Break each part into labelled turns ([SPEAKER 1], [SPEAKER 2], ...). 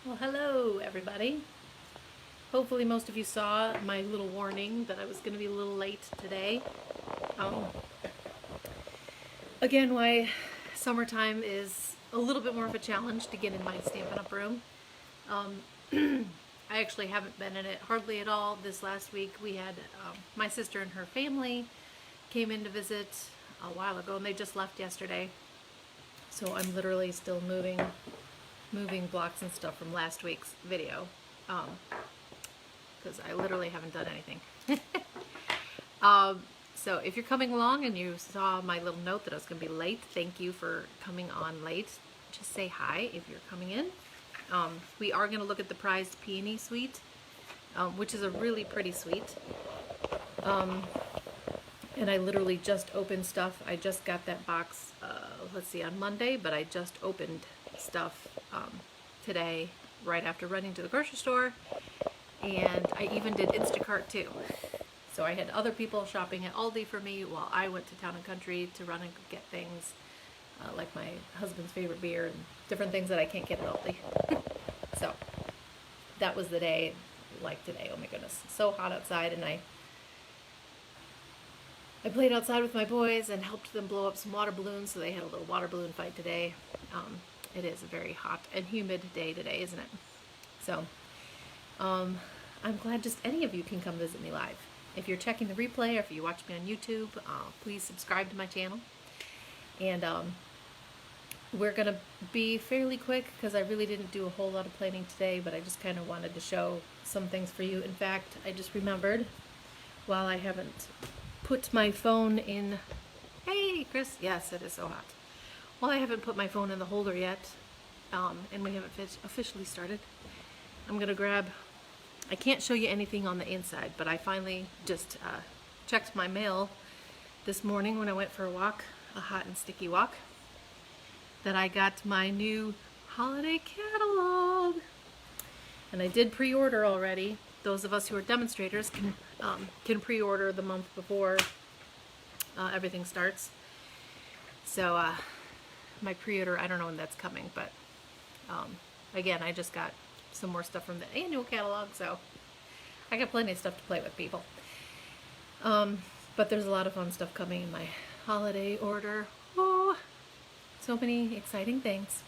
[SPEAKER 1] Well, hello everybody. Hopefully most of you saw my little warning that I was going to be a little late today. Again, why summertime is a little bit more of a challenge to get in my Stampin' Up! Room. I actually haven't been in it hardly at all. This last week we had my sister and her family came in to visit a while ago, and they just left yesterday. So I'm literally still moving blocks and stuff from last week's video, because I literally haven't done anything. So if you're coming along and you saw my little note that I was going to be late, thank you for coming on late. Just say hi if you're coming in. We are going to look at the Prized Peony suite, which is a really pretty suite. And I literally just opened stuff. I just got that box, let's see, on Monday, but I just opened stuff today right after running to the grocery store, and I even did Instacart too. So I had other people shopping at Aldi for me while I went to Town and Country to run and get things like my husband's favorite beer and different things that I can't get at Aldi. So that was the day, like today. Oh my goodness, so hot outside, and I played outside with my boys and helped them blow up some water balloons, so they had a little water balloon fight today. It is a very hot and humid day today, isn't it? So I'm glad just any of you can come visit me live. If you're checking the replay or if you watch me on YouTube, please subscribe to my channel. And we're going to be fairly quick because I really didn't do a whole lot of planning today, but I just kind of wanted to show some things for you. In fact, I just remembered, while I haven't put my phone in... Hey, Chris. Yes, it is so hot. Well, I haven't put my phone in the holder yet, and we haven't officially started. I'm going to grab... I can't show you anything on the inside, but I finally just checked my mail this morning when I went for a walk, a hot and sticky walk, that I got my new holiday catalog. And I did pre-order already. Those of us who are demonstrators can pre-order the month before everything starts. So my pre-order, I don't know when that's coming, but again, I just got some more stuff from the annual catalog, so I got plenty of stuff to play with, people. But there's a lot of fun stuff coming in my holiday order. Oh, so many exciting things.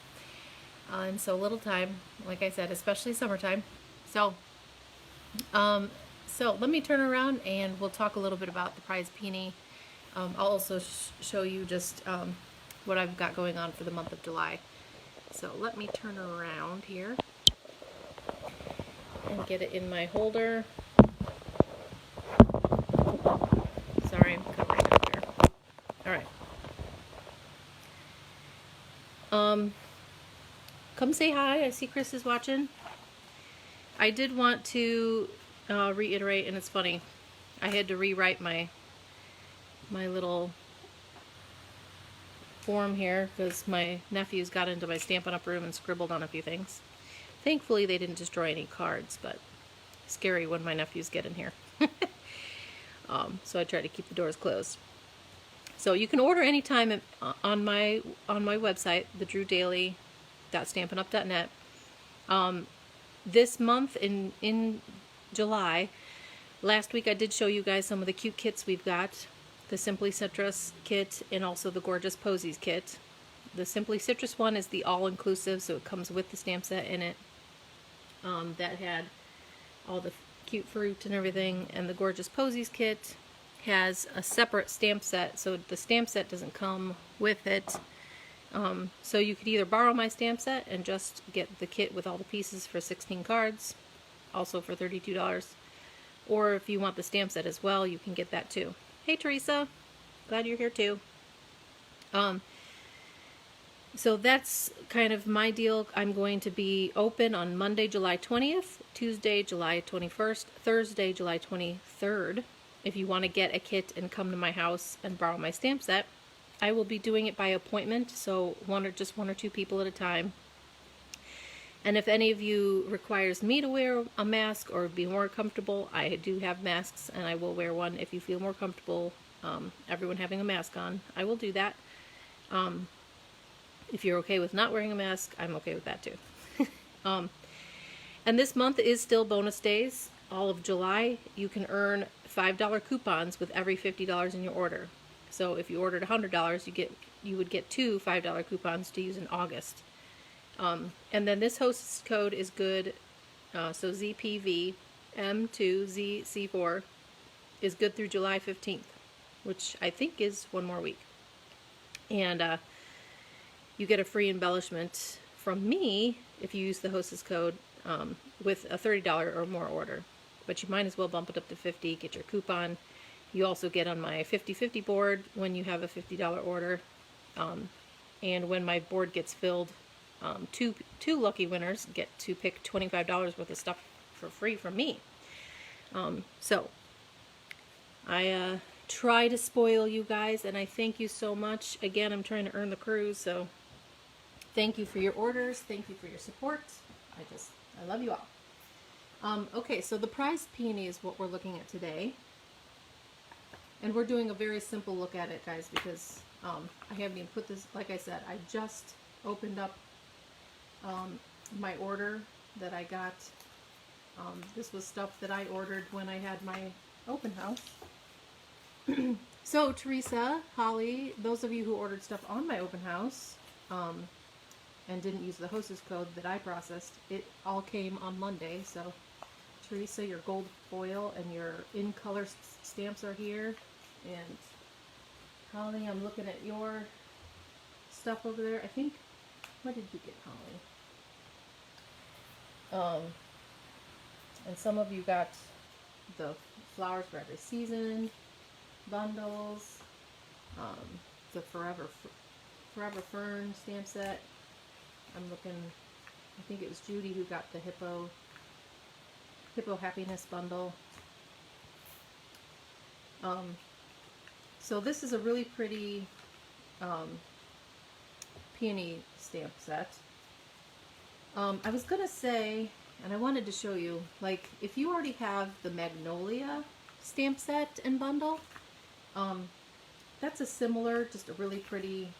[SPEAKER 1] And so little time, like I said, especially summertime. So let me turn around and we'll talk a little bit about the Prized Peony. I'll also show you just what I've got going on for the month of July. So let me turn around here and get it in my holder. Sorry, I'm covering up here. Alright. Come say hi. I see Chris is watching. I did want to reiterate, and it's funny, I had to rewrite my little form here because my nephews got into my Stampin' Up! Room and scribbled on a few things. Thankfully they didn't destroy any cards, but scary when my nephews get in here. So I try to keep the doors closed. So you can order anytime on my website, thedrewdaily.stampinup.net. This month in July, last week I did show you guys some of the cute kits we've got. The Simply Citrus kit and also the Gorgeous Posies kit. The Simply Citrus one is the all-inclusive, so it comes with the stamp set in it. That had all the cute fruit and everything, and the Gorgeous Posies kit has a separate stamp set, so the stamp set doesn't come with it. So you could either borrow my stamp set and just get the kit with all the pieces for 16 cards, also for $32, or if you want the stamp set as well, you can get that too. Hey Teresa, glad you're here too. So that's kind of my deal. I'm going to be open on Monday, July 20th, Tuesday, July 21st, Thursday, July 23rd. If you want to get a kit and come to my house and borrow my stamp set, I will be doing it by appointment, so just one or two people at a time. And if any of you requires me to wear a mask or be more comfortable, I do have masks and I will wear one if you feel more comfortable. Everyone having a mask on, I will do that. If you're okay with not wearing a mask, I'm okay with that too. And this month is still bonus days. All of July, you can earn $5 coupons with every $50 in your order. So if you ordered $100, you would get two $5 coupons to use in August. And then this hostess code is good. So ZPV M2ZC4 is good through July 15th, which I think is one more week. And you get a free embellishment from me if you use the hostess code with a $30 or more order. But you might as well bump it up to $50, get your coupon. You also get on my 50/50 board when you have a $50 order. And when my board gets filled, two lucky winners get to pick $25 worth of stuff for free from me. So I try to spoil you guys, and I thank you so much. Again, I'm trying to earn the cruise, so thank you for your orders. Thank you for your support. I love you all. Okay, so the prized peony is what we're looking at today. And we're doing a very simple look at it, guys, because I haven't even put this, like I said, I just opened up my order that I got. This was stuff that I ordered when I had my open house. So Teresa, Holly, those of you who ordered stuff on my open house and didn't use the hostess code that I processed, it all came on Monday. So Teresa, your gold foil and your in color stamps are here. And Holly, I'm looking at your stuff over there. I think, what did you get, Holly? And some of you got the flowers for every season bundles, the Forever Fern stamp set. I'm looking, I think it was Judy who got the Hippo Happiness bundle. So this is a really pretty peony stamp set. I was gonna say, and I wanted to show you, like, if you already have the Magnolia stamp set and bundle, that's a similar, just a really pretty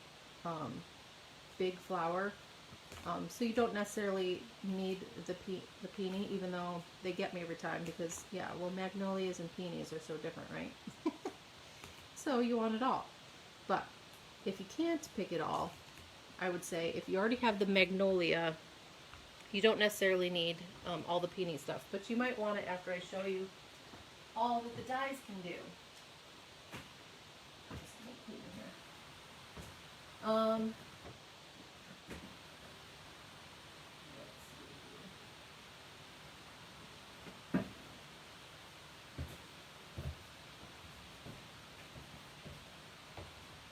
[SPEAKER 1] big flower. So you don't necessarily need the peony, even though they get me every time, because, yeah, well, magnolias and peonies are so different, right? So you want it all. But if you can't pick it all, I would say if you already have the Magnolia, you don't necessarily need all the peony stuff, but you might want it after I show you all that the dies can do.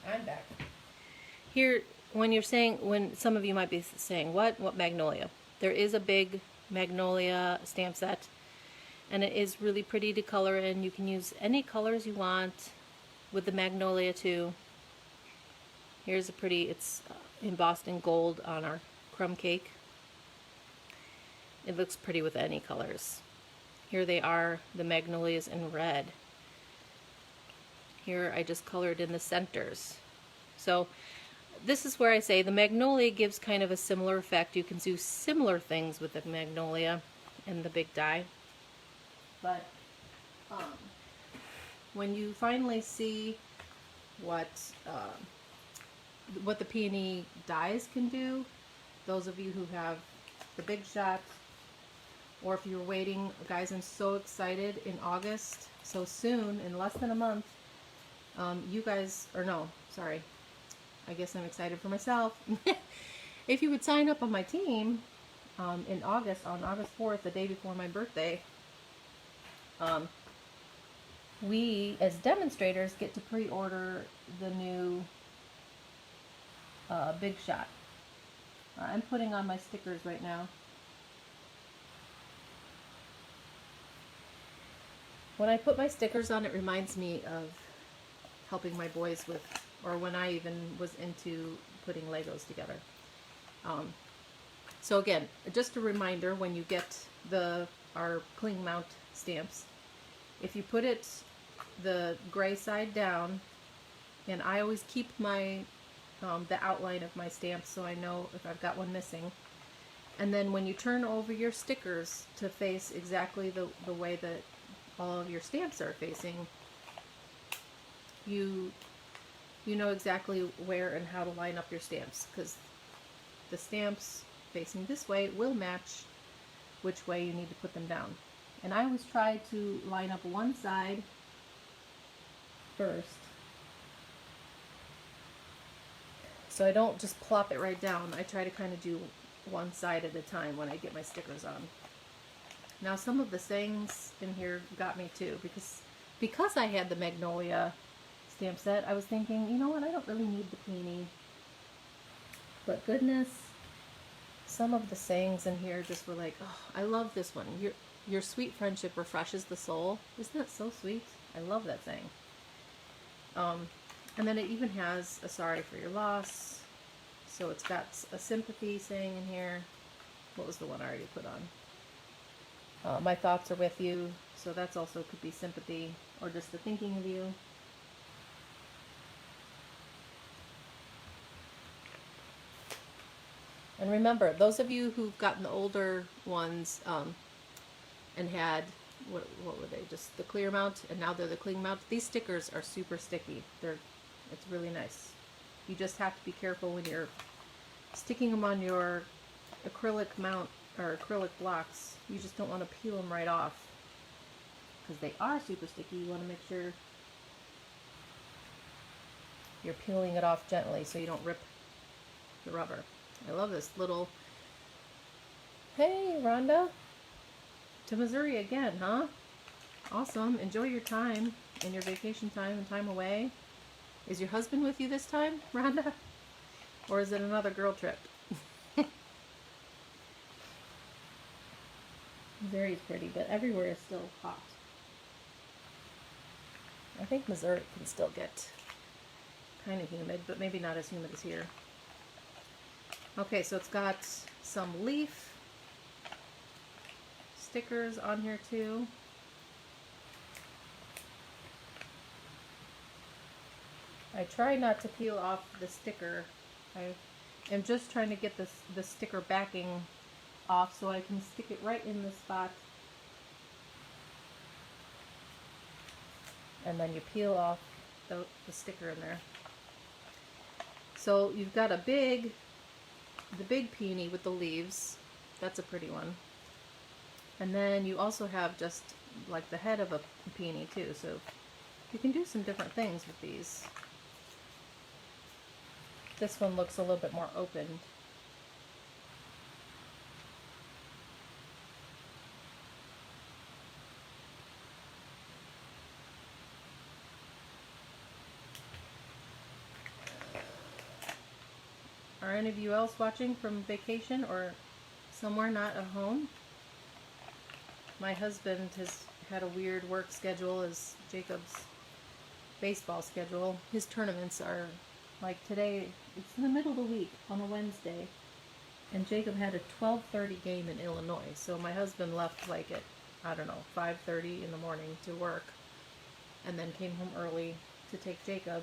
[SPEAKER 1] I'm back. Here, when some of you might be saying, what Magnolia? There is a big Magnolia stamp set, and it is really pretty to color in. You can use any colors you want with the Magnolia too. Here's a pretty, it's embossed in gold on our crumb cake. It looks pretty with any colors. Here they are, the Magnolias in red. Here I just colored in the centers. So this is where I say the Magnolia gives kind of a similar effect. You can do similar things with the Magnolia and the big die. But when you finally see what the peony dies can do, those of you who have the big shot, or if you're waiting, guys, I'm so excited in August, so soon, in less than a month, you guys, or no, sorry, I guess I'm excited for myself. If you would sign up on my team in August, on August 4th, the day before my birthday, we, as demonstrators, get to pre-order the new Big Shot. I'm putting on my stickers right now. When I put my stickers on, it reminds me of helping my boys with, or when I even was into putting Legos together. So again, just a reminder, when you get our cling mount stamps, if you put it the gray side down, and I always keep my the outline of my stamps so I know if I've got one missing. And then when you turn over your stickers to face exactly the way that all of your stamps are facing, you know exactly where and how to line up your stamps, because the stamps facing this way will match which way you need to put them down. And I always try to line up one side first, so I don't just plop it right down. I try to kind of do one side at a time when I get my stickers on. Now some of the sayings in here got me too, because I had the Magnolia Stamp Set, I was thinking, you know what, I don't really need the peony. But goodness, some of the sayings in here just were like, oh, I love this one. Your sweet friendship refreshes the soul. Isn't that so sweet? I love that saying. And then it even has a sorry for your loss. So it's got a sympathy saying in here. What was the one I already put on? My thoughts are with you. So that's also could be sympathy or just the thinking of you. And remember, those of you who've gotten the older ones and had, what were they, just the clear mount, and now they're the cling mount, these stickers are super sticky. It's really nice. You just have to be careful when you're sticking them on your acrylic mount or acrylic blocks. You just don't want to peel them right off, because they are super sticky. You want to make sure you're peeling it off gently so you don't rip the rubber. I love this little, hey Rhonda, to Missouri again, huh? Awesome. Enjoy your time and your vacation time and time away. Is your husband with you this time, Rhonda? Or is it another girl trip? Missouri's pretty, but everywhere is still hot. I think Missouri can still get kind of humid, but maybe not as humid as here. Okay, so it's got some leaf stickers on here too. I try not to peel off the sticker. I am just trying to get the sticker backing off so I can stick it right in the spot. And then you peel off the sticker in there. So you've got the big peony with the leaves. That's a pretty one. And then you also have just like the head of a peony too. So you can do some different things with these. This one looks a little bit more open. Are any of you else watching from vacation or somewhere not at home? My husband has had a weird work schedule as Jacob's baseball schedule. His tournaments are like today, it's in the middle of the week on a Wednesday, and Jacob had a 12:30 game in Illinois. So my husband left like at, I don't know, 5:30 in the morning to work, and then came home early to take Jacob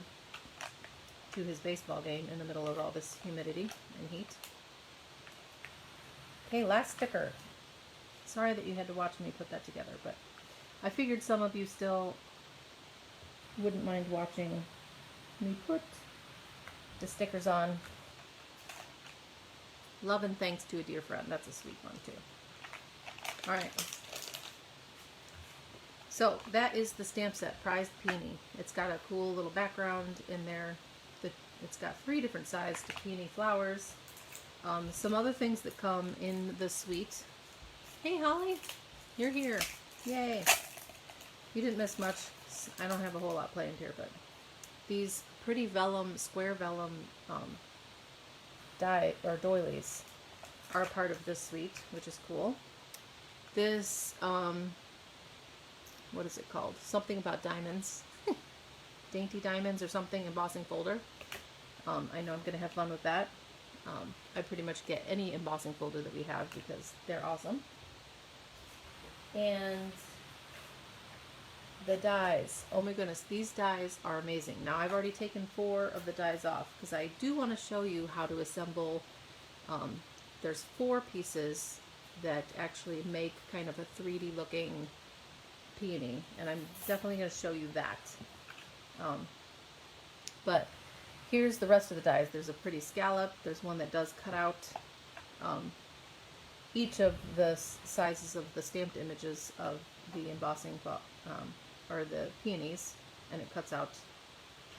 [SPEAKER 1] to his baseball game in the middle of all this humidity and heat. Okay, last sticker. Sorry that you had to watch me put that together, but I figured some of you still wouldn't mind watching me put the stickers on. Love and thanks to a dear friend. That's a sweet one too. All right. So that is the stamp set, Prized Peony. It's got a cool little background in there. It's got 3 different sides to peony flowers. Some other things that come in the suite. Hey Holly, you're here. Yay. You didn't miss much. I don't have a whole lot planned here, but these pretty vellum, square vellum die or doilies are a part of this suite, which is cool. This, what is it called? Something about diamonds. Dainty diamonds or something, embossing folder. I know I'm going to have fun with that. I pretty much get any embossing folder that we have because they're awesome. And the dies. Oh my goodness, these dies are amazing. Now I've already taken 4 of the dies off because I do want to show you how to assemble there's 4 pieces that actually make kind of a 3D looking peony, and I'm definitely going to show you that. But here's the rest of the dies. There's a pretty scallop. There's one that does cut out each of the sizes of the stamped images of the embossing or the peonies, and it cuts out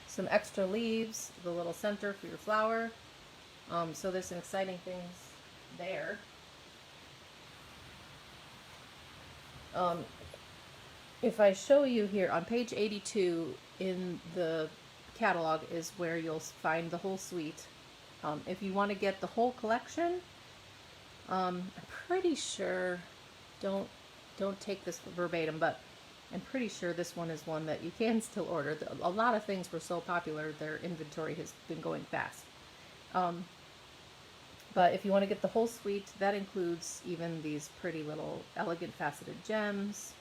[SPEAKER 1] some extra leaves, the little center for your flower. So there's some exciting things there. If I show you here on page 82 in the catalog is where you'll find the whole suite. If you want to get the whole collection, I'm pretty sure, don't take this verbatim, but I'm pretty sure this one is one that you can still order. A lot of things were so popular, their inventory has been going fast. But if you want to get the whole suite, that includes even these pretty little elegant faceted gems,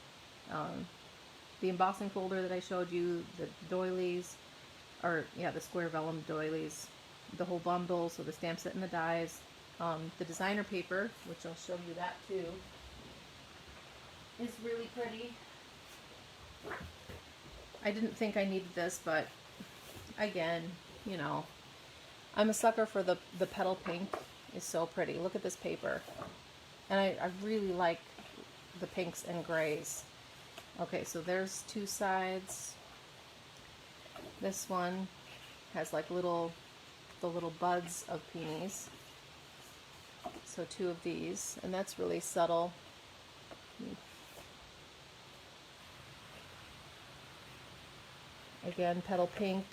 [SPEAKER 1] the embossing folder that I showed you, the doilies, or yeah, the square vellum doilies, the whole bundle, so the stamp set and the dies, the designer paper, which I'll show you that too, is really pretty. I didn't think I needed this, but again, you know, I'm a sucker for the petal pink. It's so pretty. Look at this paper. And I really like the pinks and grays. Okay, so there's 2 sides. This one has like the little buds of peonies. So 2 of these, and that's really subtle. Again, petal pink,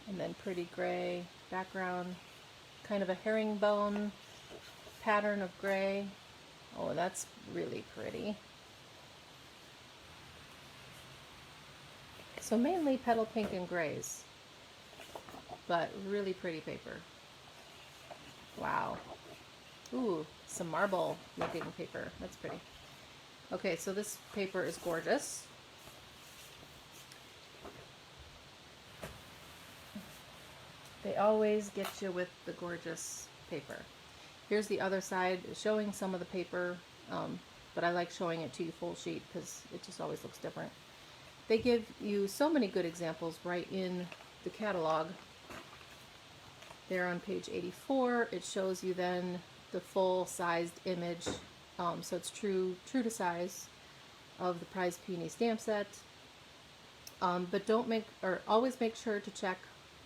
[SPEAKER 1] and then pretty gray background, kind of a herringbone pattern of gray. Oh, that's really pretty. So mainly petal pink and grays, but really pretty paper. Wow. Ooh, some marble looking paper. That's pretty. Okay, so this paper is gorgeous. They always get you with the gorgeous paper. Here's the other side, showing some of the paper, but I like showing it to you full sheet because it just always looks different. They give you so many good examples right in the catalog. There on page 84, it shows you then the full-sized image, so it's true to size of the PRIZED PEONY stamp set. But always make sure to check.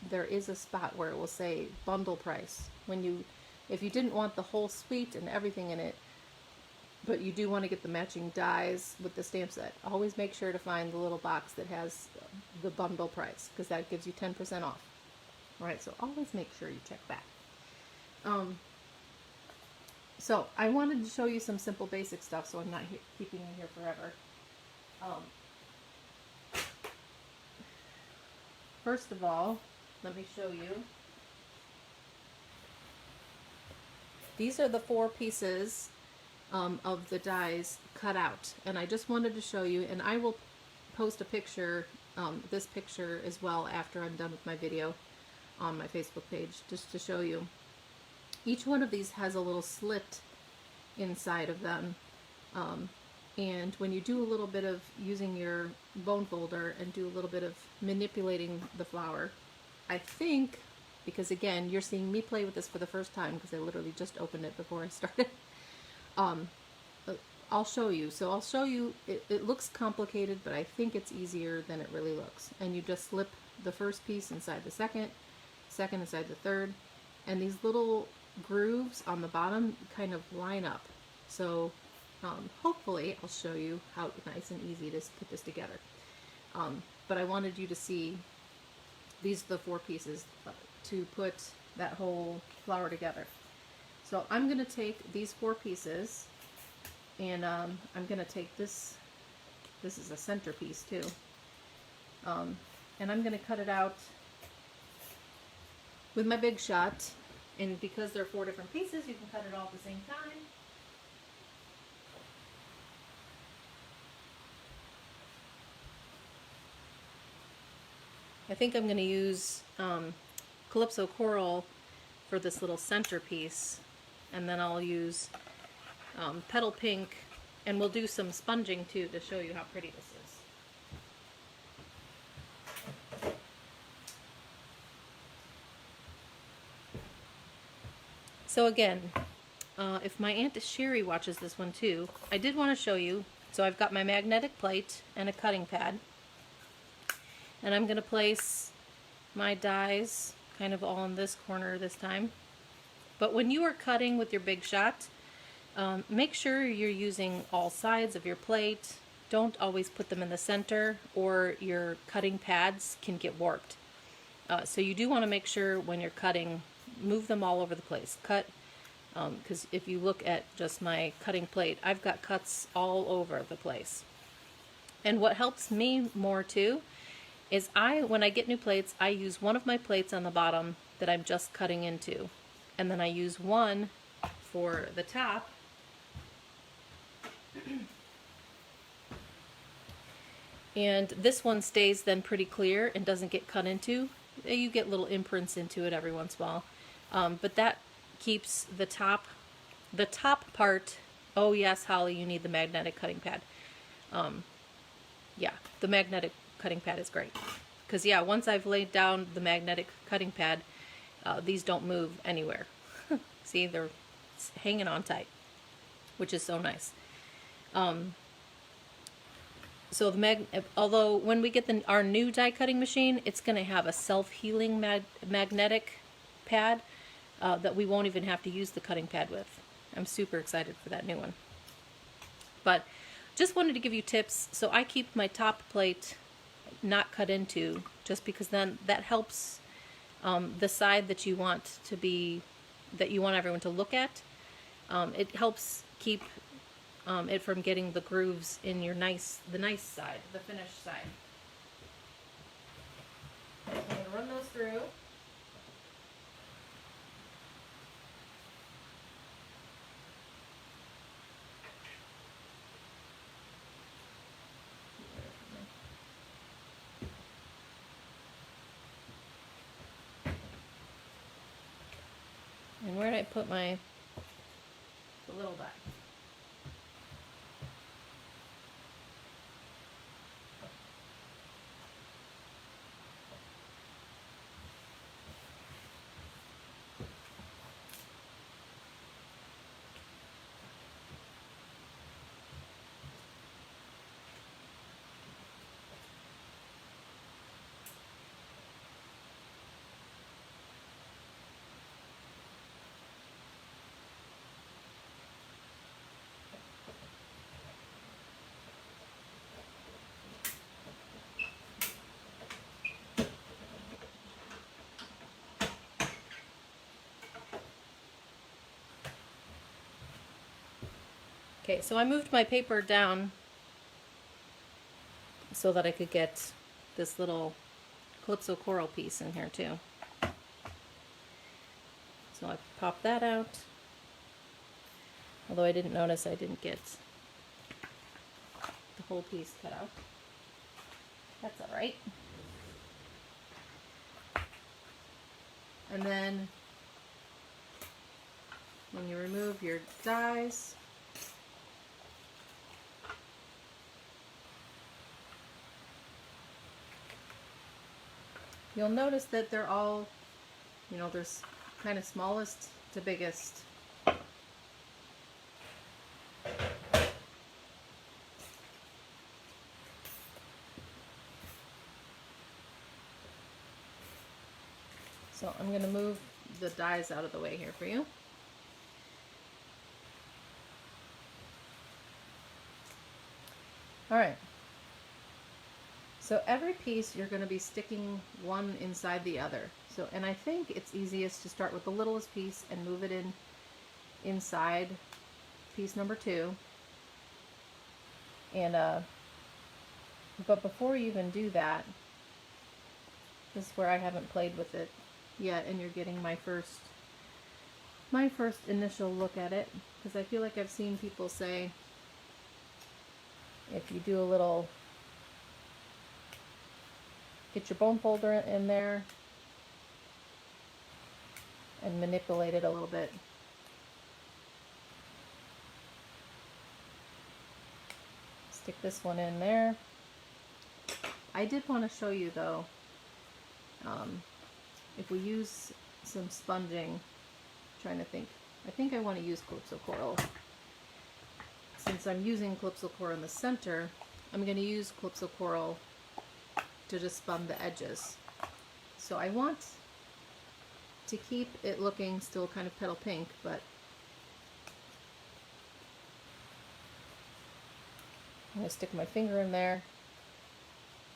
[SPEAKER 1] There is a spot where it will say bundle price. If you didn't want the whole suite and everything in it, but you do want to get the matching dies with the stamp set, always make sure to find the little box that has the bundle price, because that gives you 10% off. Alright, so always make sure you check that. So I wanted to show you some simple basic stuff, so I'm not keeping you here forever. First of all, let me show you. These are the 4 pieces of the dies cut out, and I just wanted to show you, and I will post a picture, this picture as well after I'm done with my video on my Facebook page, just to show you. Each one of these has a little slit inside of them, and when you do a little bit of using your bone folder and do a little bit of manipulating the flower, I think, because again, you're seeing me play with this for the first time because I literally just opened it before I started, I'll show you. So I'll show you, it looks complicated, but I think it's easier than it really looks. And you just slip the first piece inside the second inside the third, and these little grooves on the bottom kind of line up. So hopefully I'll show you how nice and easy it is to put this together. But I wanted you to see these are the 4 pieces to put that whole flower together. So I'm going to take these 4 pieces, and I'm going to take this is a centerpiece too, and I'm going to cut it out with my Big Shot, and because they're 4 different pieces, you can cut it all at the same time. I think I'm going to use Calypso Coral for this little centerpiece, and then I'll use petal pink, and we'll do some sponging too to show you how pretty this is. So again, if my Aunt Sherry watches this one too, I did want to show you. So I've got my magnetic plate and a cutting pad, and I'm going to place my dies kind of all in this corner this time. But when you are cutting with your Big Shot, make sure you're using all sides of your plate. Don't always put them in the center, or your cutting pads can get warped. So you do want to make sure when you're cutting, move them all over the place. Cut, because if you look at just my cutting plate, I've got cuts all over the place. And what helps me more too is when I get new plates, I use one of my plates on the bottom that I'm just cutting into, and then I use one for the top. And this one stays then pretty clear and doesn't get cut into. You get little imprints into it every once in a while, but that keeps the top part. Oh yes, Holly, you need the magnetic cutting pad. Yeah, the magnetic cutting pad is great, because yeah, once I've laid down the magnetic cutting pad, these don't move anywhere. See, they're hanging on tight, which is so nice. So although when we get our new die cutting machine, it's going to have a self-healing magnetic pad that we won't even have to use the cutting pad with. I'm super excited for that new one. But just wanted to give you tips. So I keep my top plate not cut into, just because then that helps the side that you want to be, that you want everyone to look at. It helps keep it from getting the grooves in your the nice side, the finished side. I'm going to run those through. And where did I put the little die? Okay, so I moved my paper down so that I could get this little Calypso coral piece in here too. So I popped that out. Although I didn't notice I didn't get the whole piece cut out. That's alright. And then when you remove your dies, you'll notice that they're all, there's kind of smallest to biggest. So I'm going to move the dies out of the way here for you. All right. So every piece you're going to be sticking one inside the other. So, and I think it's easiest to start with the littlest piece and move it inside piece number 2. And but before you even do that, this is where I haven't played with it yet, and you're getting my first initial look at it, because I feel like I've seen people say if you do a little, get your bone folder in there and manipulate it a little bit. Stick this one in there. I did want to show you though, if we use some sponging, I'm trying to think, I think I want to use Calypso Coral. Since I'm using Calypso Coral in the center, I'm going to use Calypso Coral to just spun the edges. So I want to keep it looking still kind of petal pink, but I'm going to stick my finger in there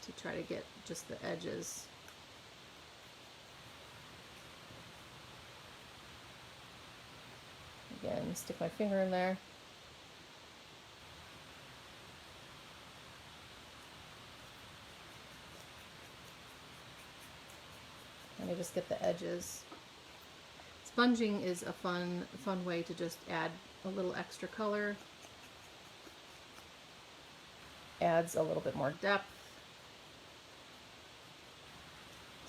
[SPEAKER 1] to try to get just the edges. Again, stick my finger in there. And I just get the edges. Sponging is a fun way to just add a little extra color. Adds a little bit more depth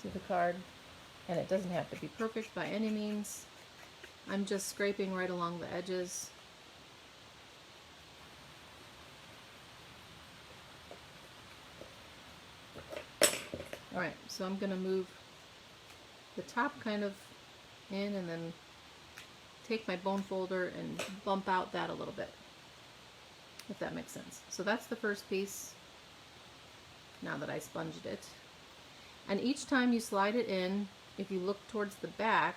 [SPEAKER 1] to the card. And it doesn't have to be perfect by any means. I'm just scraping right along the edges. Alright, so I'm going to move the top kind of in and then take my bone folder and bump out that a little bit, if that makes sense. So that's the first piece, now that I sponged it. And each time you slide it in, if you look towards the back,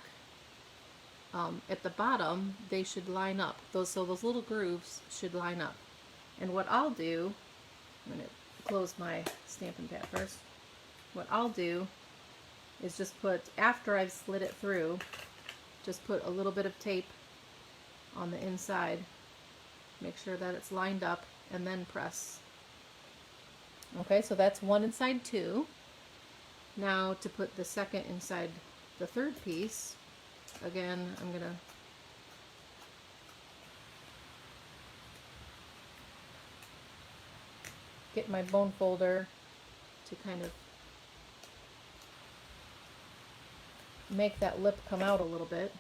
[SPEAKER 1] at the bottom, they should line up. So those little grooves should line up. And what I'll do, I'm going to close my Stampin' Pad first. What I'll do is just put, after I've slid it through, just put a little bit of tape on the inside. Make sure that it's lined up and then press. Okay, so that's one inside two. Now to put the second inside the third piece, again, I'm going to get my bone folder to kind of make that lip come out a little bit.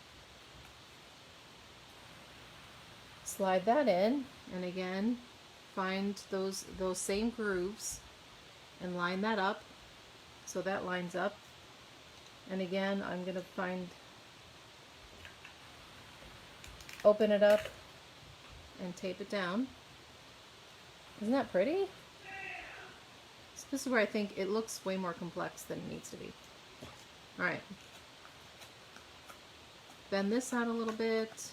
[SPEAKER 1] Slide that in, and again, find those same grooves and line that up so that lines up. And again, I'm going to open it up and tape it down. Isn't that pretty? So this is where I think it looks way more complex than it needs to be. Alright. Bend this out a little bit.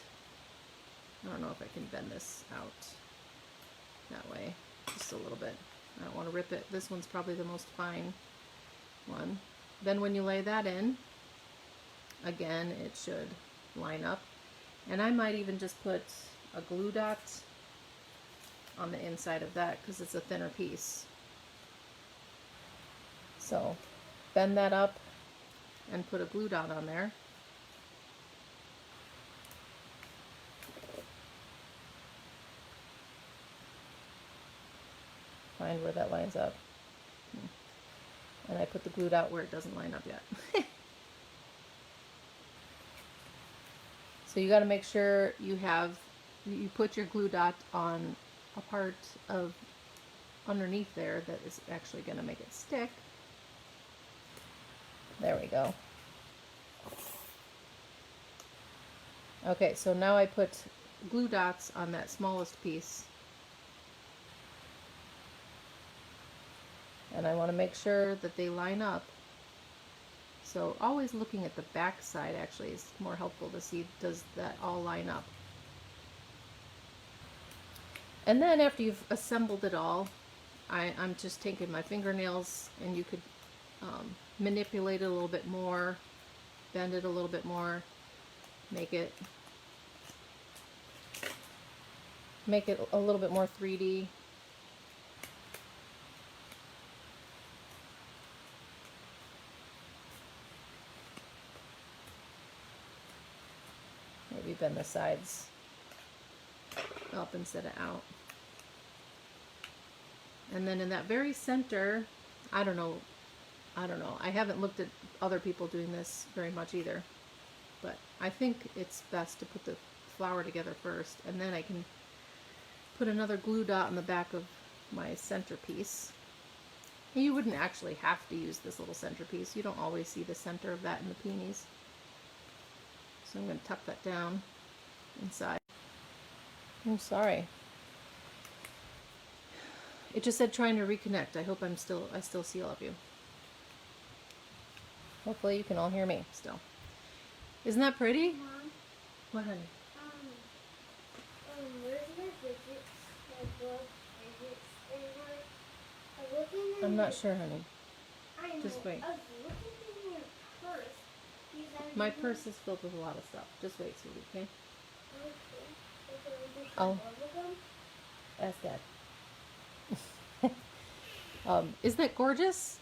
[SPEAKER 1] I don't know if I can bend this out that way. Just a little bit. I don't want to rip it. This one's probably the most fine one. Then when you lay that in, again, it should line up. And I might even just put a glue dot on the inside of that because it's a thinner piece. So bend that up and put a glue dot on there. Find where that lines up. And I put the glue dot where it doesn't line up yet. So you got to make sure you put your glue dot on a part of underneath there that is actually going to make it stick. There we go. Okay, so now I put glue dots on that smallest piece. And I want to make sure that they line up. So always looking at the back side actually is more helpful to see, does that all line up? And then after you've assembled it all, I'm just taking my fingernails, and you could manipulate it a little bit more, bend it a little bit more, make it a little bit more 3D. Maybe bend the sides up instead of out. And then in that very center, I don't know. I haven't looked at other people doing this very much either. But I think it's best to put the flower together first, and then I can put another glue dot on the back of my centerpiece. And you wouldn't actually have to use this little centerpiece. You don't always see the center of that in the peonies. So I'm going to tuck that down inside. I'm sorry. It just said trying to reconnect. I hope I still see all of you. Hopefully you can all hear me still. Isn't that pretty?
[SPEAKER 2] Mom,
[SPEAKER 1] What, honey?
[SPEAKER 2] where's my physics? My book, physics, and I'm looking in
[SPEAKER 1] I'm not sure, honey.
[SPEAKER 2] I know.
[SPEAKER 1] Just wait.
[SPEAKER 2] I was looking in your purse.
[SPEAKER 1] My purse is filled with a lot of stuff. Just wait, sweetie, okay?
[SPEAKER 2] Okay.
[SPEAKER 1] Oh. Ask Dad. Isn't that gorgeous?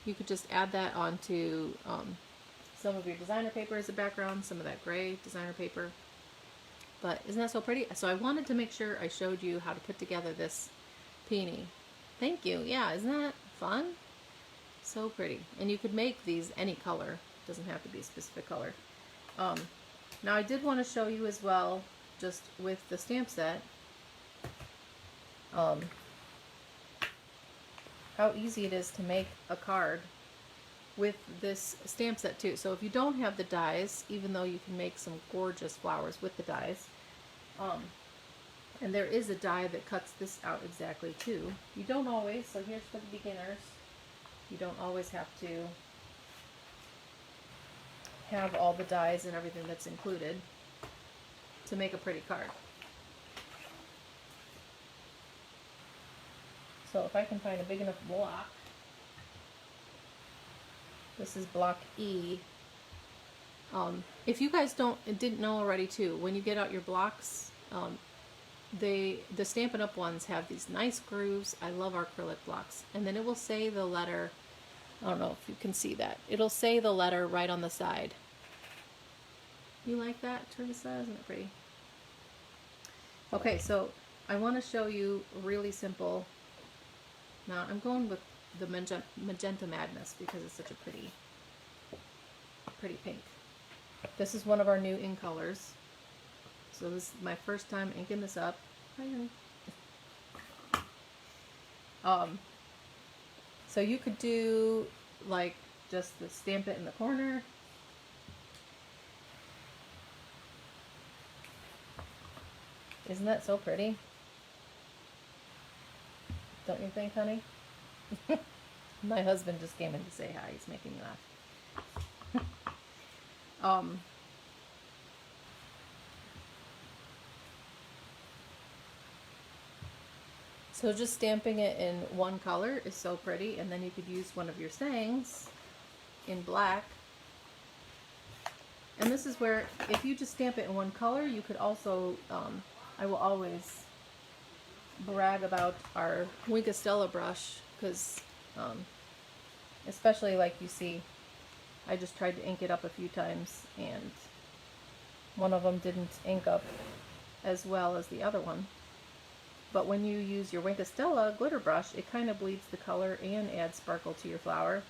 [SPEAKER 1] You could just add that onto some of your designer paper as a background, some of that gray designer paper. But isn't that so pretty? So I wanted to make sure I showed you how to put together this peony. Thank you. Yeah, isn't that fun? So pretty. And you could make these any color. It doesn't have to be a specific color. Now I did want to show you as well, just with the stamp set, how easy it is to make a card with this stamp set too. So if you don't have the dies, even though you can make some gorgeous flowers with the dies, and there is a die that cuts this out exactly too. You don't always, so here's for the beginners. You don't always have to have all the dies and everything that's included to make a pretty card. So if I can find a big enough block, this is block E. If you guys didn't know already too, when you get out your blocks, the Stampin' Up! Ones have these nice grooves. I love our acrylic blocks. And then it will say the letter, I don't know if you can see that. It'll say the letter right on the side. You like that, Teresa? Isn't it pretty? Okay, so I want to show you really simple. Now I'm going with the Magenta Madness because it's such a pretty pink. This is one of our new ink colors. So this is my first time inking this up. Hi, honey. So you could do like just stamp it in the corner. Isn't that so pretty? Don't you think, honey? My husband just came in to say hi. He's making me laugh. So just stamping it in one color is so pretty, and then you could use one of your sayings in black. And this is where, if you just stamp it in one color, you could also, I will always brag about our Wink of Stella brush, because especially like you see, I just tried to ink it up a few times, and one of them didn't ink up as well as the other one. But when you use your Wink of Stella glitter brush, it kind of bleeds the color and adds sparkle to your flower.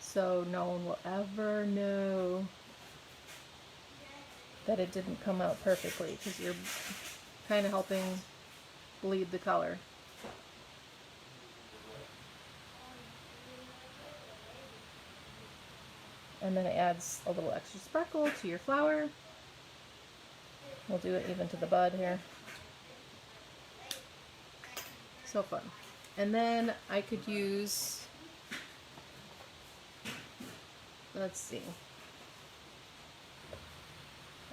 [SPEAKER 1] So no one will ever know that it didn't come out perfectly, because you're kind of helping bleed the color. And then it adds a little extra sparkle to your flower. We'll do it even to the bud here. So fun. And then I could use, let's see,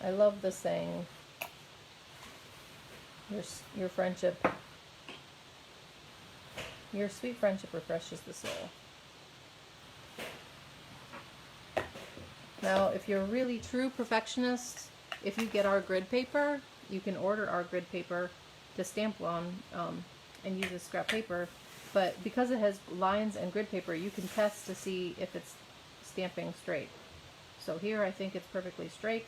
[SPEAKER 1] I love the saying, your friendship, your sweet friendship refreshes the soul. Now, if you're a really true perfectionist, if you get our grid paper, you can order our grid paper to stamp on and use a scrap paper. But because it has lines and grid paper, you can test to see if it's stamping straight. So here I think it's perfectly straight.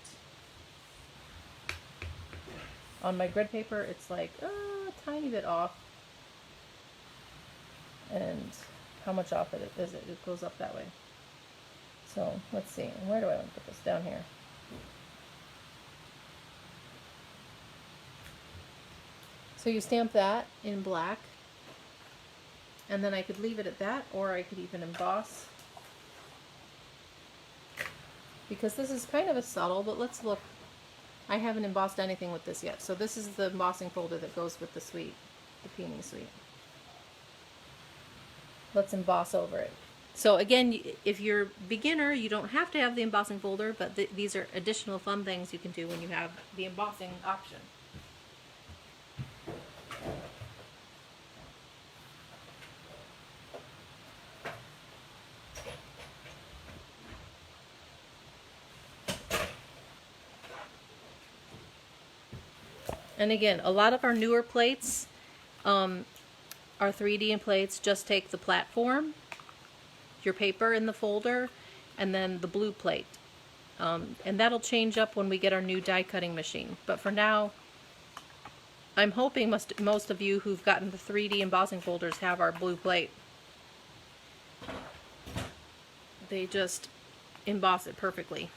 [SPEAKER 1] On my grid paper, it's like a tiny bit off. And how much off is it? It goes up that way. So let's see. Where do I want to put this? Down here. So you stamp that in black, and then I could leave it at that, or I could even emboss. Because this is kind of a subtle, but let's look. I haven't embossed anything with this yet. So this is the embossing folder that goes with the suite, the peony suite. Let's emboss over it. So again, if you're beginner, you don't have to have the embossing folder, but these are additional fun things you can do when you have the embossing option. And again, a lot of our newer plates, our 3D plates, just take the platform, your paper in the folder, and then the blue plate. And that'll change up when we get our new die cutting machine. But for now, I'm hoping most of you who've gotten the 3D embossing folders have our blue plate. They just emboss it perfectly.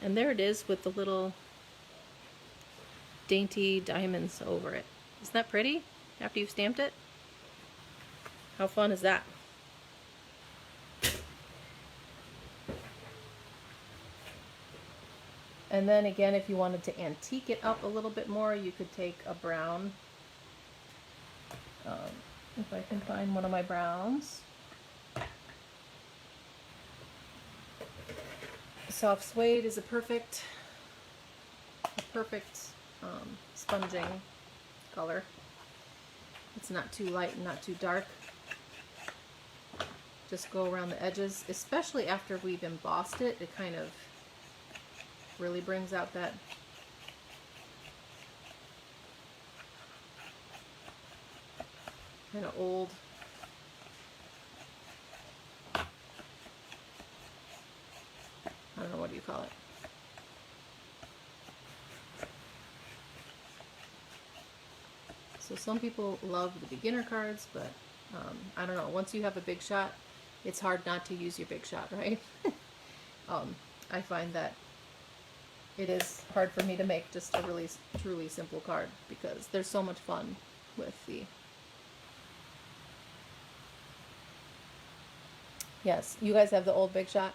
[SPEAKER 1] And there it is with the little dainty diamonds over it. Isn't that pretty after you've stamped it? How fun is that? And then again, if you wanted to antique it up a little bit more, you could take a brown. If I can find one of my browns. Soft suede is a perfect sponging color. It's not too light and not too dark. Just go around the edges, especially after we've embossed it. It kind of really brings out that kind of old I don't know, what do you call it? So some people love the beginner cards, but I don't know. Once you have a big shot, it's hard not to use your big shot, right? I find that it is hard for me to make just a really truly simple card because there's so much fun with the... Yes, you guys have the old big shot?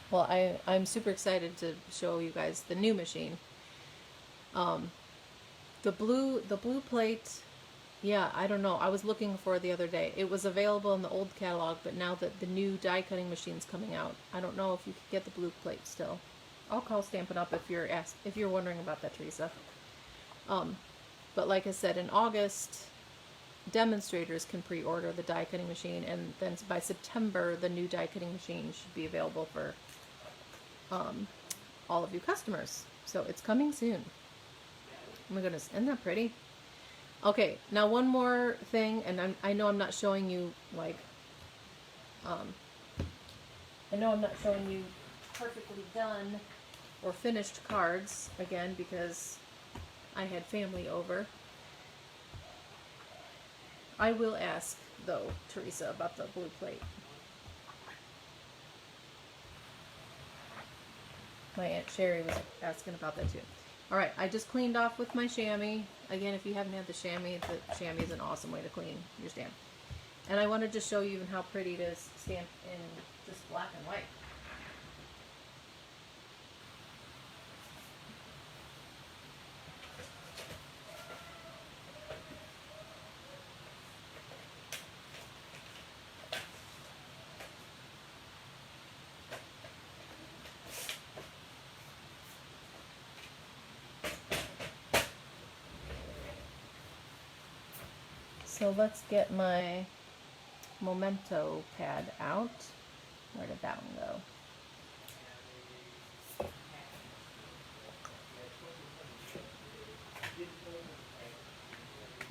[SPEAKER 1] Well, I'm super excited to show you guys the new machine. The blue plate, yeah, I don't know. I was looking for it the other day. It was available in the old catalog, but now that the new die cutting machine's coming out, I don't know if you could get the blue plate still. I'll call Stampin' Up if you're wondering about that, Teresa. But like I said, in August, demonstrators can pre-order the die cutting machine, and then by September the new die cutting machine should be available for all of you customers. So it's coming soon. Oh my goodness, isn't that pretty? Okay, now one more thing, and I know I'm not showing you like I know I'm not showing you perfectly done or finished cards again because I had family over. I will ask, though, Teresa, about the blue plate. My Aunt Sherry was asking about that, too. Alright, I just cleaned off with my chamois. Again, if you haven't had the chamois is an awesome way to clean your stamp. And I wanted to show you even how pretty it is stamped in just black and white. So let's get my memento pad out. Where did that one go?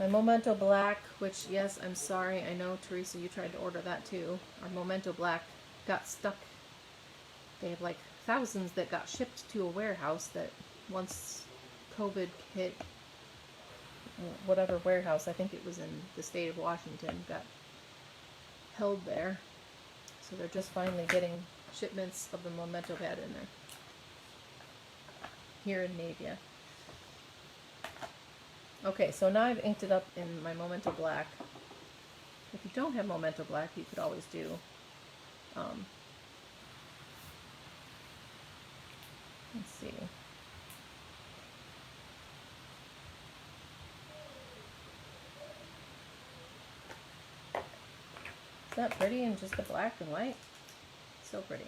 [SPEAKER 1] My memento black, which, yes, I'm sorry, I know, Teresa, you tried to order that too. Our memento black got stuck. They have like thousands that got shipped to a warehouse that once COVID hit, whatever warehouse, I think it was in the state of Washington, got held there. So they're just finally getting shipments of the Memento pad in there. Here in Navia. Okay, so now I've inked it up in my Memento Black. If you don't have Memento Black, you could always do let's see. Is that pretty in just the black and white? So pretty.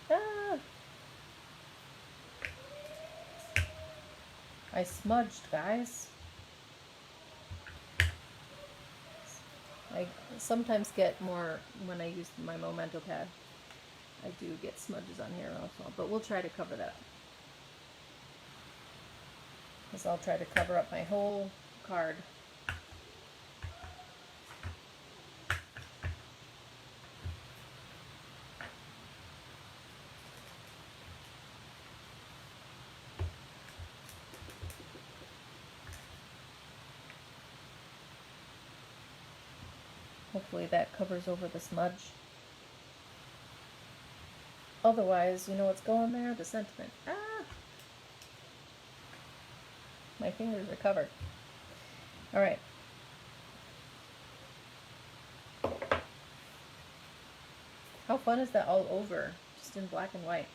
[SPEAKER 1] Ah! I smudged, guys. I sometimes get more when I use my Memento pad. I do get smudges on here also, but we'll try to cover that up. Because I'll try to cover up my whole card. Hopefully that covers over the smudge. Otherwise, you know what's going there? The sentiment. Ah! My fingers are covered. Alright. How fun is that all over? Just in black and white.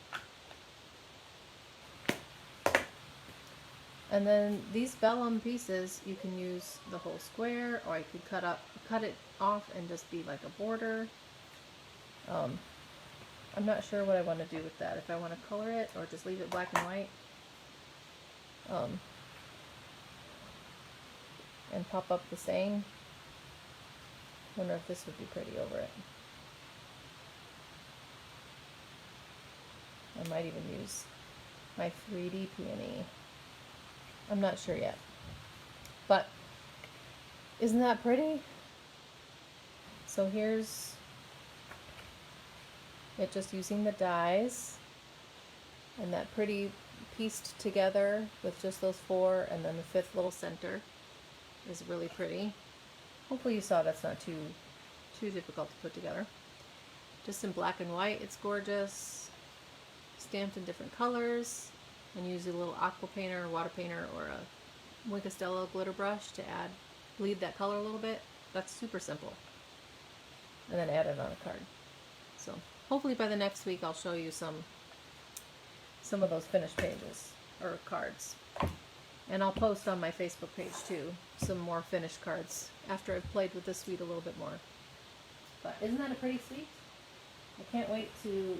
[SPEAKER 1] And then these vellum pieces, you can use the whole square, or I could cut it off and just be like a border. I'm not sure what I want to do with that. If I want to color it or just leave it black and white. And pop up the saying. Wonder if this would be pretty over it. I might even use my 3D peony. I'm not sure yet. But isn't that pretty? So here's it, just using the dies and that pretty pieced together with just those four, and then the fifth little center is really pretty. Hopefully you saw that's not too difficult to put together. Just in black and white, it's gorgeous. Stamped in different colors, and use a little aqua painter, water painter, or a Wink of Stella glitter brush to bleed that color a little bit. That's super simple. And then add it on a card. So hopefully by the next week I'll show you some of those finished pages or cards. And I'll post on my Facebook page too some more finished cards after I've played with this suite a little bit more. But isn't that a pretty suite? I can't wait to...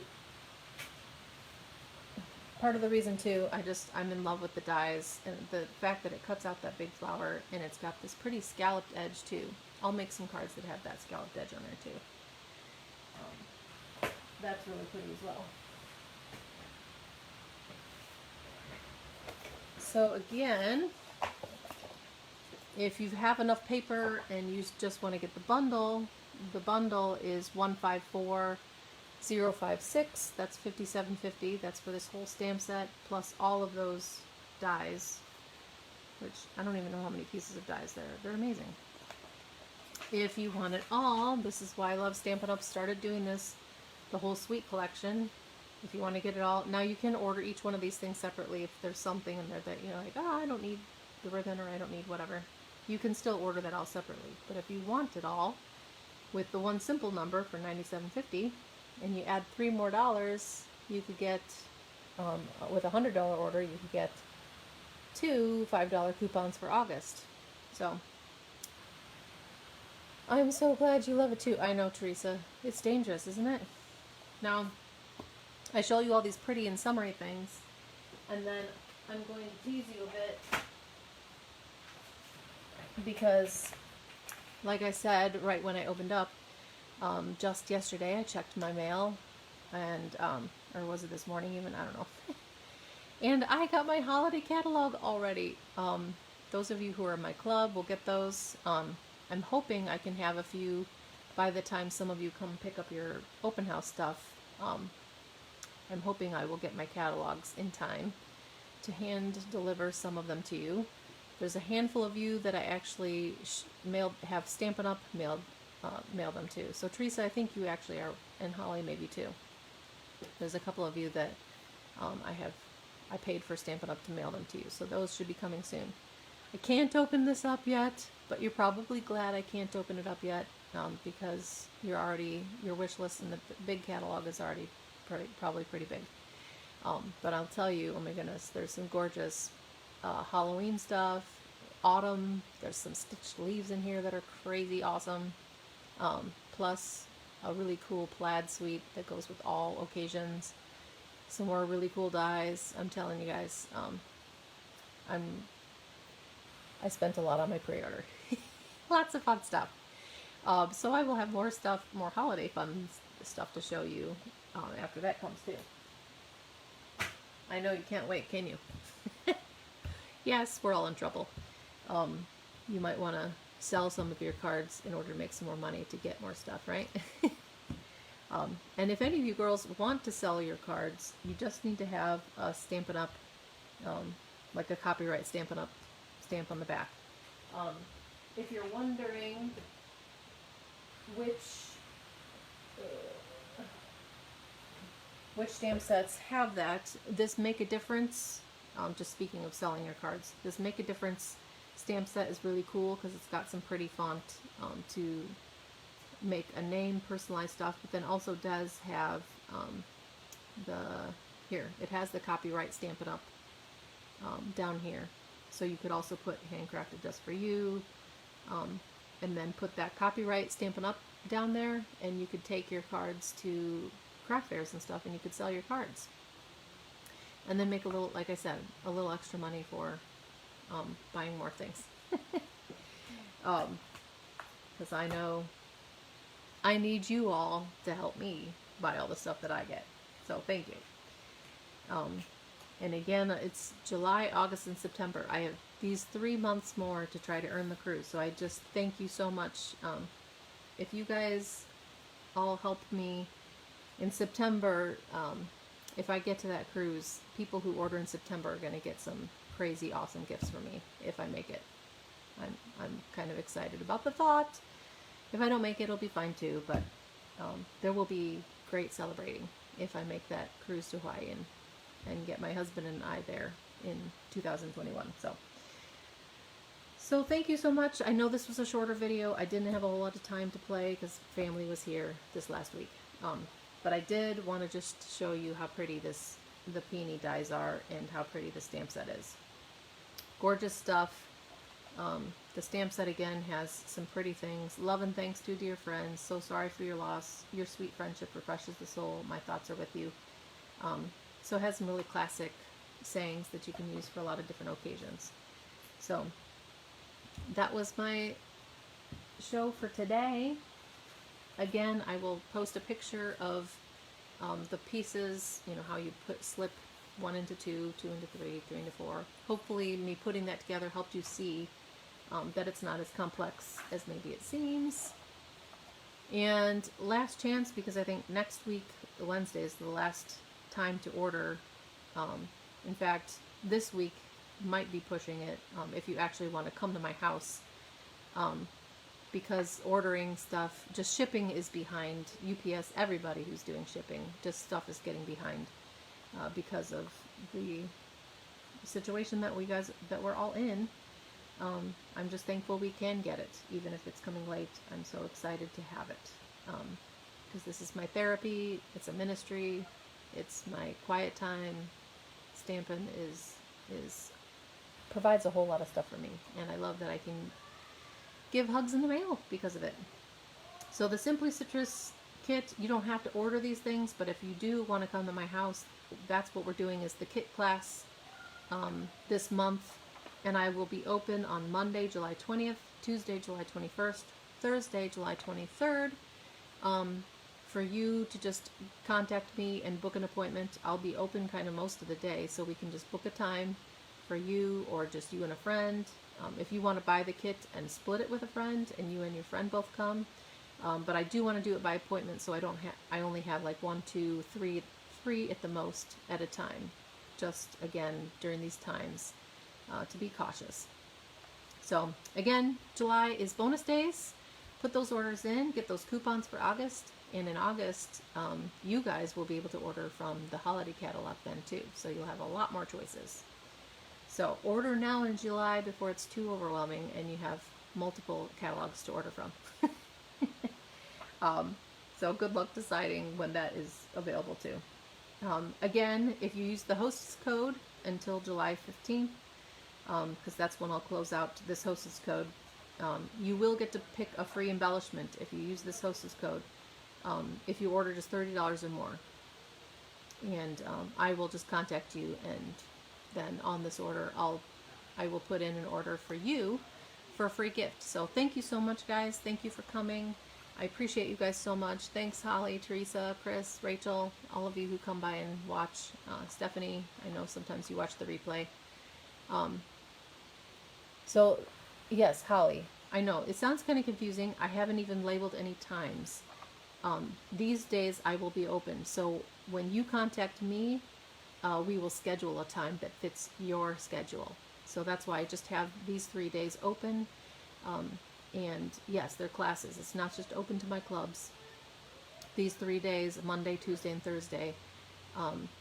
[SPEAKER 1] Part of the reason too, I'm in love with the dies and the fact that it cuts out that big flower, and it's got this pretty scalloped edge too. I'll make some cards that have that scalloped edge on there too. That's really pretty as well. So again, if you have enough paper and you just want to get the bundle is 154056. That's $57.50. That's for this whole stamp set plus all of those dies, which I don't even know how many pieces of dies there are. They're amazing. If you want it all, this is why I love Stampin' Up! Started doing this, the whole suite collection. If you want to get it all, now you can order each one of these things separately if there's something in there that you're like, oh, I don't need the ribbon, or I don't need whatever. You can still order that all separately. But if you want it all, with the one simple number for $97.50, and you add $3 more, you could get, with a $100 order, you could get 2 $5 coupons for August. So, I'm so glad you love it too. I know, Teresa. It's dangerous, isn't it? Now, I show you all these pretty and summery things, and then I'm going to tease you a bit because, like I said right when I opened up, just yesterday I checked my mail, and or was it this morning even? I don't know. And I got my holiday catalog already. Those of you who are in my club will get those. I'm hoping I can have a few by the time some of you come pick up your open house stuff. I'm hoping I will get my catalogs in time to hand deliver some of them to you. There's a handful of you that I actually have Stampin' Up mail them to. So Teresa, I think you actually are, and Holly maybe too. There's a couple of you that I paid for Stampin' Up to mail them to you. So those should be coming soon. I can't open this up yet, but you're probably glad I can't open it up yet because your wish list in the big catalog is already probably pretty big. But I'll tell you, oh my goodness, there's some gorgeous Halloween stuff, autumn. There's some stitched leaves in here that are crazy awesome. Plus a really cool plaid suite that goes with all occasions. Some more really cool dies. I'm telling you guys, I spent a lot on my pre-order. Lots of fun stuff. So I will have more stuff, more holiday fun stuff to show you after that comes too. I know you can't wait, can you? Yes, we're all in trouble. You might want to sell some of your cards in order to make some more money to get more stuff, right? And if any of you girls want to sell your cards, you just need to have a Stampin' Up, like a copyright Stampin' Up stamp on the back. If you're wondering which stamp sets have that, this Make a Difference, just speaking of selling your cards, this Make a Difference stamp set is really cool because it's got some pretty font to make a name, personalized stuff, but then also does have it has the copyright Stampin' Up down here. So you could also put handcrafted just for you, and then put that copyright Stampin' Up down there, and you could take your cards to craft fairs and stuff, and you could sell your cards. And then make a little, like I said, a little extra money for buying more things. Because I know I need you all to help me buy all the stuff that I get. So thank you. And again, it's July, August, and September. I have these 3 months more to try to earn the cruise. So I just thank you so much. If you guys all help me in September, if I get to that cruise, people who order in September are going to get some crazy awesome gifts for me if I make it. I'm kind of excited about the thought. If I don't make it, it'll be fine too, but there will be great celebrating if I make that cruise to Hawaii and get my husband and I there in 2021. So thank you so much. I know this was a shorter video. I didn't have a whole lot of time to play because family was here this last week. But I did want to just show you how pretty the peony dies are and how pretty the stamp set is. Gorgeous stuff. The stamp set again has some pretty things. Love and thanks to dear friends. So sorry for your loss. Your sweet friendship refreshes the soul. My thoughts are with you. So it has some really classic sayings that you can use for a lot of different occasions. So that was my show for today. Again, I will post a picture of the pieces, you know, how you slip 1 into 2, 2 into 3, 3 into 4. Hopefully me putting that together helped you see that it's not as complex as maybe it seems. And last chance, because I think next week, Wednesday, is the last time to order. In fact, this week might be pushing it if you actually want to come to my house. Because ordering stuff, just shipping is behind. UPS, everybody who's doing shipping, just stuff is getting behind because of the situation that we're all in. I'm just thankful we can get it, even if it's coming late. I'm so excited to have it because this is my therapy. It's a ministry. It's my quiet time. Stampin' provides a whole lot of stuff for me, and I love that I can give hugs in the mail because of it. So the Simply Citrus kit, you don't have to order these things, but if you do want to come to my house, that's what we're doing, is the kit class this month, and I will be open on Monday, July 20th, Tuesday, July 21st, Thursday, July 23rd, for you to just contact me and book an appointment. I'll be open kind of most of the day, so we can just book a time for you or just you and a friend. If you want to buy the kit and split it with a friend and you and your friend both come. But I do want to do it by appointment, so I only have like 1, 2, 3 3 at the most at a time. Just again, during these times, to be cautious. So again, July is bonus days. Put those orders in, get those coupons for August. And in August, you guys will be able to order from the holiday catalog then too. So you'll have a lot more choices. So order now in July before it's too overwhelming and you have multiple catalogs to order from. So good luck deciding when that is available too. Again, if you use the hostess code until July 15th, because that's when I'll close out this hostess code, you will get to pick a free embellishment if you use this hostess code, if you order just $30 or more. And I will just contact you, and then on this order, I will put in an order for you for a free gift. So thank you so much, guys. Thank you for coming. I appreciate you guys so much. Thanks, Holly, Teresa, Chris, Rachel, all of you who come by and watch. Stephanie, I know sometimes you watch the replay. So, yes, Holly, I know it sounds kind of confusing. I haven't even labeled any times. These days I will be open. So when you contact me, we will schedule a time that fits your schedule. So that's why I just have these 3 days open. And yes, they're classes. It's not just open to my clubs. These 3 days, Monday, Tuesday, and Thursday,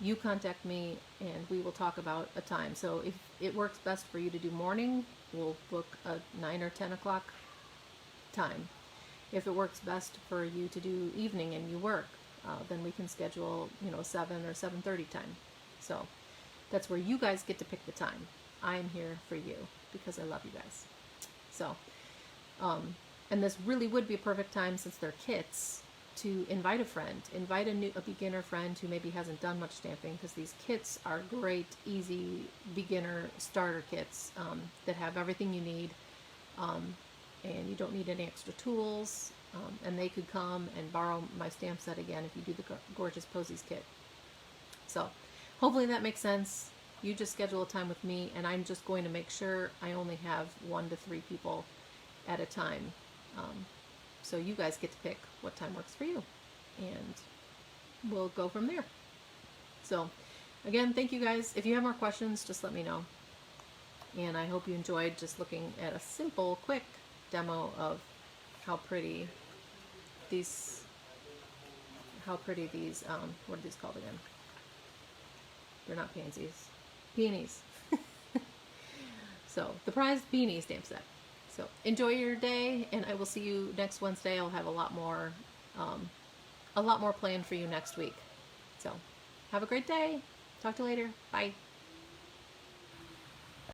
[SPEAKER 1] you contact me and we will talk about a time. So if it works best for you to do morning, we'll book a 9 or 10 o'clock time. If it works best for you to do evening and you work, then we can schedule, 7 or 7:30 time. So that's where you guys get to pick the time. I'm here for you because I love you guys. So, and this really would be a perfect time, since they're kits, to invite a friend, invite a beginner friend who maybe hasn't done much stamping, because these kits are great, easy beginner starter kits that have everything you need, and you don't need any extra tools, and they could come and borrow my stamp set again if you do the Gorgeous Posies kit. So hopefully that makes sense. You just schedule a time with me, and I'm just going to make sure I only have 1 to 3 people at a time. So you guys get to pick what time works for you, and we'll go from there. So again, thank you guys. If you have more questions, just let me know. And I hope you enjoyed just looking at a simple, quick demo of how pretty these, what are these called again? They're not pansies. Peonies. So, the prized peony stamp set. So, enjoy your day, and I will see you next Wednesday. I'll have a lot more planned for you next week. So, have a great day. Talk to you later. Bye.